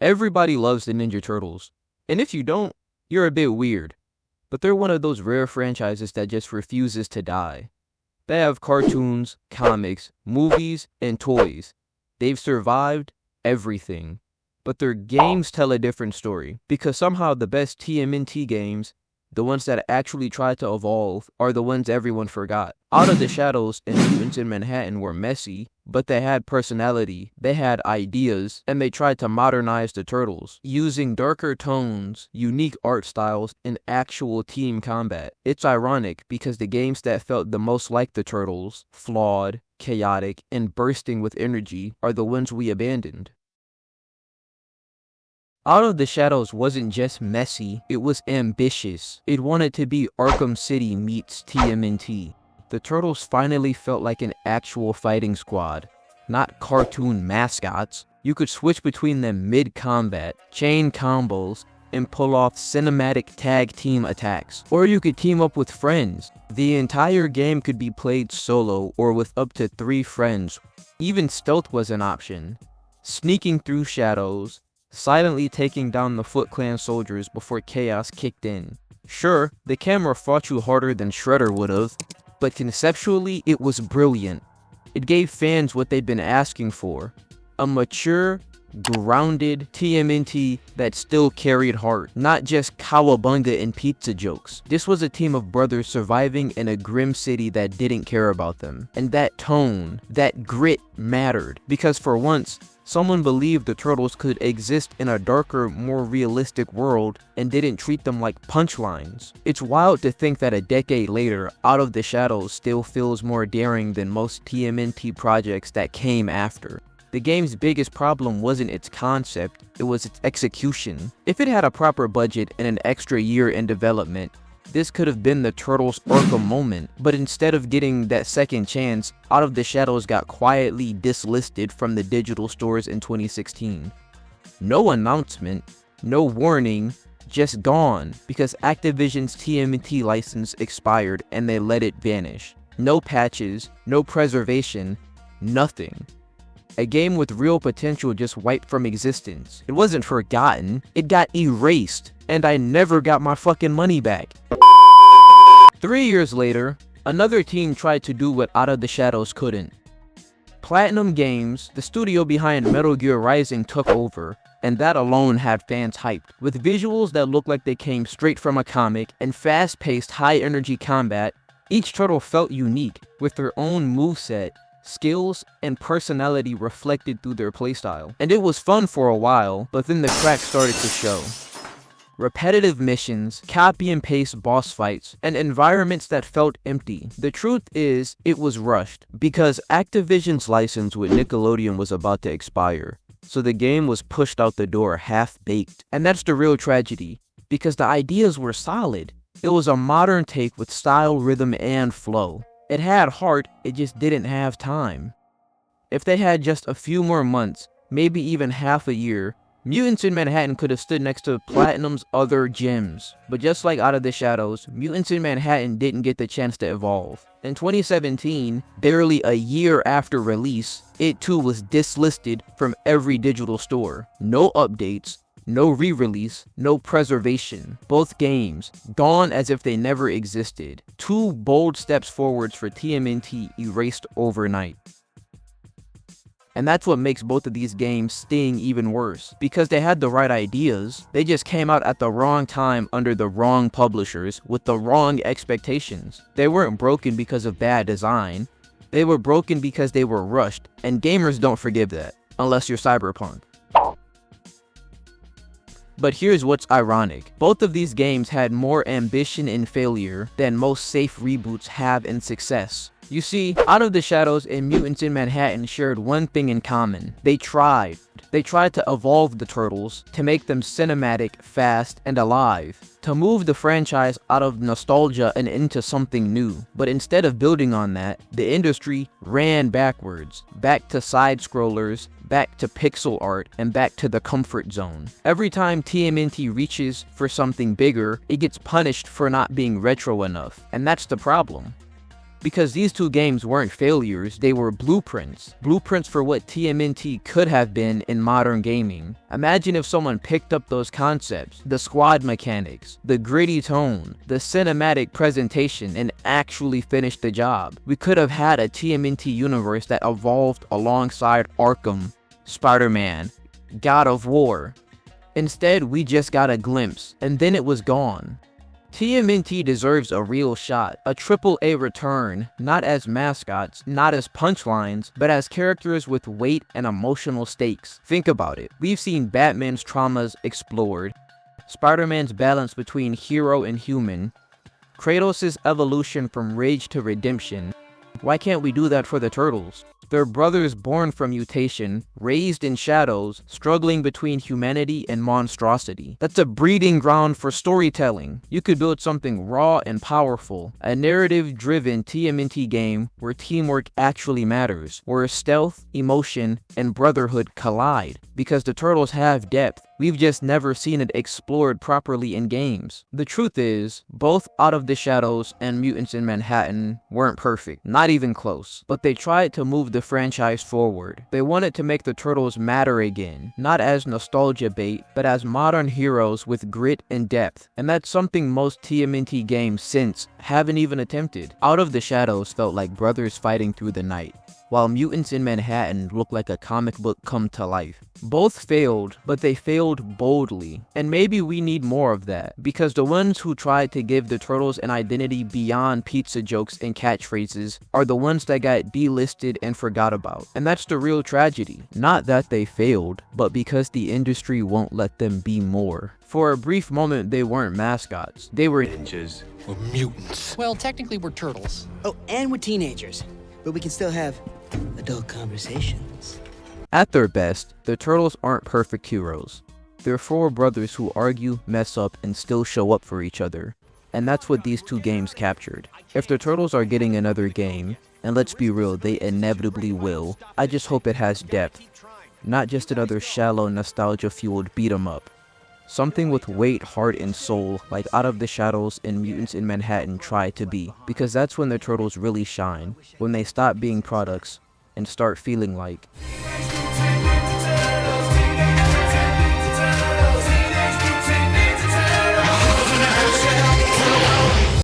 Everybody loves the Ninja Turtles, and if you don't, you're a bit weird. But they're one of those rare franchises that just refuses to die. They have cartoons, comics, movies, and toys. They've survived everything. But their games tell a different story, because somehow the best TMNT games, the ones that actually try to evolve, are the ones everyone forgot. Out of the Shadows and Mutants in Manhattan were messy, but they had personality, they had ideas, and they tried to modernize the Turtles, using darker tones, unique art styles, and actual team combat. It's ironic because the games that felt the most like the Turtles, flawed, chaotic, and bursting with energy, are the ones we abandoned. Out of the Shadows wasn't just messy, it was ambitious. It wanted to be Arkham City meets TMNT. The Turtles finally felt like an actual fighting squad, not cartoon mascots. You could switch between them mid-combat, chain combos, and pull off cinematic tag team attacks. Or you could team up with friends. The entire game could be played solo or with up to 3 friends. Even stealth was an option. Sneaking through shadows, silently taking down the Foot Clan soldiers before chaos kicked in. Sure, the camera fought you harder than Shredder would've, but conceptually it was brilliant. It gave fans what they'd been asking for. A mature, grounded TMNT that still carried heart, not just cowabunga and pizza jokes. This was a team of brothers surviving in a grim city that didn't care about them. And that tone, that grit mattered, because for once, someone believed the Turtles could exist in a darker, more realistic world and didn't treat them like punchlines. It's wild to think that a decade later, Out of the Shadows still feels more daring than most TMNT projects that came after. The game's biggest problem wasn't its concept, it was its execution. If it had a proper budget and an extra year in development, this could have been the Turtles' Arkham moment, but instead of getting that second chance, Out of the Shadows got quietly dislisted from the digital stores in 2016. No announcement, no warning, just gone, because Activision's TMNT license expired and they let it vanish. No patches, no preservation, nothing. A game with real potential just wiped from existence. It wasn't forgotten, it got erased, and I never got my fucking money back. 3 years later, another team tried to do what Out of the Shadows couldn't. Platinum Games, the studio behind Metal Gear Rising, took over, and that alone had fans hyped. With visuals that looked like they came straight from a comic and fast-paced, high-energy combat, each turtle felt unique, with their own moveset, skills, and personality reflected through their playstyle. And it was fun for a while, but then the cracks started to show. Repetitive missions, copy and paste boss fights, and environments that felt empty. The truth is, it was rushed, because Activision's license with Nickelodeon was about to expire, so the game was pushed out the door half-baked. And that's the real tragedy, because the ideas were solid. It was a modern take with style, rhythm, and flow. It had heart, it just didn't have time. If they had just a few more months, maybe even half a year, Mutants in Manhattan could have stood next to Platinum's other gems. But just like Out of the Shadows, Mutants in Manhattan didn't get the chance to evolve. In 2017, barely a year after release, it too was dislisted from every digital store. No updates, no re-release, no preservation. Both games, gone as if they never existed. 2 bold steps forwards for TMNT erased overnight. And that's what makes both of these games sting even worse. Because they had the right ideas, they just came out at the wrong time under the wrong publishers with the wrong expectations. They weren't broken because of bad design. They were broken because they were rushed, and gamers don't forgive that, unless you're Cyberpunk. But here's what's ironic. Both of these games had more ambition in failure than most safe reboots have in success. You see, Out of the Shadows and Mutants in Manhattan shared one thing in common. They tried. They tried to evolve the Turtles, to make them cinematic, fast, and alive. To move the franchise out of nostalgia and into something new. But instead of building on that, the industry ran backwards. Back to side-scrollers, back to pixel art, and back to the comfort zone. Every time TMNT reaches for something bigger, it gets punished for not being retro enough. And that's the problem. Because these two games weren't failures, they were blueprints. Blueprints for what TMNT could have been in modern gaming. Imagine if someone picked up those concepts, the squad mechanics, the gritty tone, the cinematic presentation, and actually finished the job. We could have had a TMNT universe that evolved alongside Arkham, Spider-Man, God of War. Instead, we just got a glimpse, and then it was gone. TMNT deserves a real shot, a AAA return, not as mascots, not as punchlines, but as characters with weight and emotional stakes. Think about it. We've seen Batman's traumas explored, Spider-Man's balance between hero and human, Kratos' evolution from rage to redemption. Why can't we do that for the Turtles? They're brothers born from mutation, raised in shadows, struggling between humanity and monstrosity. That's a breeding ground for storytelling. You could build something raw and powerful, a narrative-driven TMNT game where teamwork actually matters, where stealth, emotion, and brotherhood collide. Because the Turtles have depth, we've just never seen it explored properly in games. The truth is, both Out of the Shadows and Mutants in Manhattan weren't perfect, not even close, but they tried to move the franchise forward. They wanted to make the Turtles matter again, not as nostalgia bait, but as modern heroes with grit and depth, and that's something most TMNT games since haven't even attempted. Out of the Shadows felt like brothers fighting through the night, while Mutants in Manhattan looked like a comic book come to life. Both failed, but they failed boldly, and maybe we need more of that, because the ones who tried to give the Turtles an identity beyond pizza jokes and catchphrases are the ones that got delisted and forgot about. And that's the real tragedy. Not that they failed, but because the industry won't let them be more. For a brief moment, they weren't mascots. They were ninjas or mutants. Well, technically we're turtles. Oh, and we're teenagers, but we can still have adult conversations. At their best, the Turtles aren't perfect heroes. They're four brothers who argue, mess up, and still show up for each other. And that's what these two games captured. If the Turtles are getting another game, and let's be real, they inevitably will, I just hope it has depth. Not just another shallow, nostalgia-fueled beat-em-up. Something with weight, heart, and soul, like Out of the Shadows and Mutants in Manhattan tried to be. Because that's when the Turtles really shine. When they stop being products and start feeling like